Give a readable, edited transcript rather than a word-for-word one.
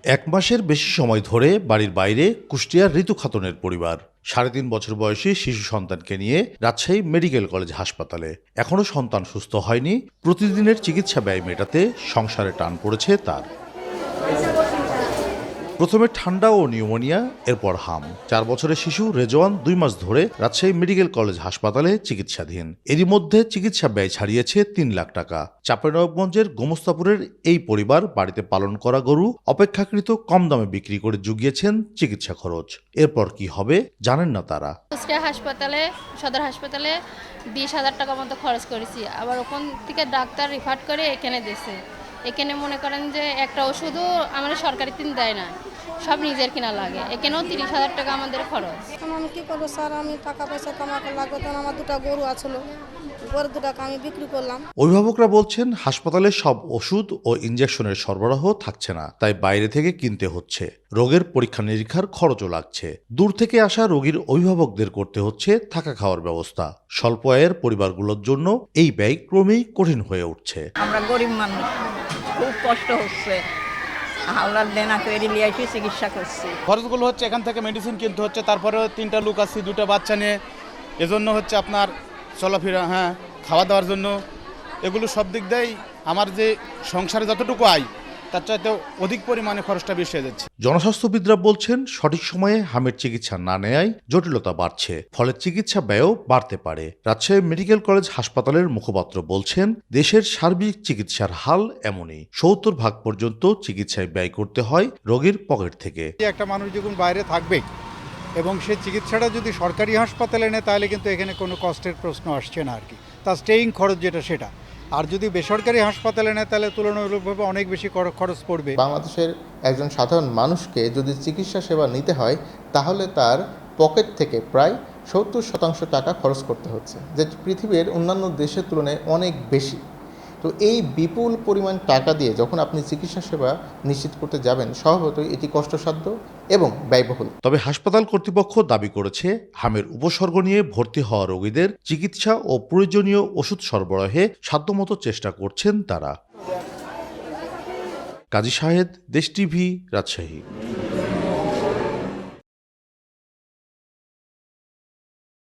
এক মাসের বেশি সময় ধরে বাড়ির বাইরে কুষ্টিয়ার ঋতু খাতুনের পরিবার ৩.৫ বছর বয়সী শিশু সন্তানকে নিয়ে রাজশাহী মেডিকেল কলেজ হাসপাতালে। এখনও সন্তান সুস্থ হয়নি। প্রতিদিনের চিকিৎসা ব্যয় মেটাতে সংসারে টান পড়েছে তার। প্রথমে ঠান্ডা ও নিউমোনিয়া, এরপর হাম। ৪ বছরের শিশু রেজওয়ান ২ মাস ধরে রাজশাহী মেডিকেল কলেজ হাসপাতালে চিকিৎসাধীন। এরই মধ্যে চিকিৎসা ব্যয় ছাড়িয়েছে ৩ লাখ টাকা। চাঁপাইনবাবগঞ্জের গোমস্তাপুরের এই পরিবার বাড়িতে পালন করা গরু অপেক্ষাকৃত কম দামে বিক্রি করে জুগিয়েছেন চিকিৎসা খরচ। এরপর কি হবে জানেন না তারা। হাসপাতালে, সদর হাসপাতালে ২০,০০০ টাকা মতো খরচ করেছি। আবার ওখান থেকে ডাক্তার রিফার করে এখানে দিয়েছে। এখানে মনে করেন যে একটা ওষুধও আমাদের সরকারি তিন দেয় না, সব নিজের কিনা লাগে। এখানেও ৩০,০০০ টাকা আমাদের খরচ। আমি কি করবো স্যার, আমি টাকা পয়সা কামাতে লাগবে, তখন আমার দুটো গরু আছিল, গরু দুটাকে আমি বিক্রি করলাম। অভিভাবকরা বলছেন হাসপাতালে সব ওষুধ ও ইনজেকশনের সরবরাহ থাকছে না, তাই বাইরে থেকে কিনতে হচ্ছে। রোগের পরীক্ষা নিরীক্ষার খরচও লাগছে। দূর থেকে আসা রোগীর অভিভাবকদের করতে হচ্ছে থাকা খাওয়ার ব্যবস্থা। স্বল্প আয়ের পরিবারগুলোর জন্য এই ব্যয় ক্রমেই কঠিন হয়ে উঠছে। আমরা গরিব মানুষ, খুব কষ্ট হচ্ছে। হাওলার দেনা তৈরি নিয়ে এসে চিকিৎসা করছি। খরচগুলো হচ্ছে এখান থেকে মেডিসিন কিনতে হচ্ছে, তারপরে 3টা লোক আছে, 2টা বাচ্চা নিয়ে, এজন্য হচ্ছে আপনার চলাফেরা, খাওয়া দাওয়ার জন্য, এগুলো সব দিক দিয়েই আমার যে সংসারে যতটুকু আয় তার চাইতে অধিক পরিমাণে খরচটা বেশি হয়ে যাচ্ছে। জনস্বাস্থ্যবিদরা বলছেন সঠিক সময়ে হামের চিকিৎসা না নেয়ায় জটিলতা বাড়ছে, ফলে চিকিৎসা ব্যয়ও বাড়তে পারে। রাজশাহী মেডিকেল কলেজ হাসপাতালের মুখপাত্র বলছেন দেশের সার্বিক চিকিৎসার হাল এমনই। ৭০% পর্যন্ত চিকিৎসায় ব্যয় করতে হয় রোগীর পকেট থেকে। একটা মানুষ যখন বাইরে থাকবে এবং সে চিকিৎসাটা যদি সরকারি হাসপাতালে নেয় তাহলে কিন্তু এখানে কোনো কষ্টের প্রশ্ন আসছে না আর কি, তার স্টেইং খরচ যেটা সেটা। আর যদি বেসরকারি হাসপাতালে নেয় তাহলে তুলনামূলকভাবে অনেক বেশি খরচ পড়বে। বাংলাদেশের একজন সাধারণ মানুষকে যদি চিকিৎসা সেবা নিতে হয় তাহলে তার পকেট থেকে প্রায় ৭০% টাকা খরচ করতে হচ্ছে, যে পৃথিবীর অন্যান্য দেশের তুলনায় অনেক বেশি। তো এই বিপুল পরিমাণ টাকা দিয়ে যখন আপনি চিকিৎসা সেবা নিশ্চিত করতে যাবেন, স্বভাবতই এটি কষ্টসাধ্য এবং ব্যয়বহুল। তবে হাসপাতাল কর্তৃপক্ষ দাবি করেছে হামের উপসর্গ নিয়ে ভর্তি হওয়া রোগীদের চিকিৎসা ও প্রয়োজনীয় ওষুধ সরবরাহে সাধ্যমতো চেষ্টা করছেন তারা। কাজী শাহেদ, দেশ টিভি, রাজশাহী।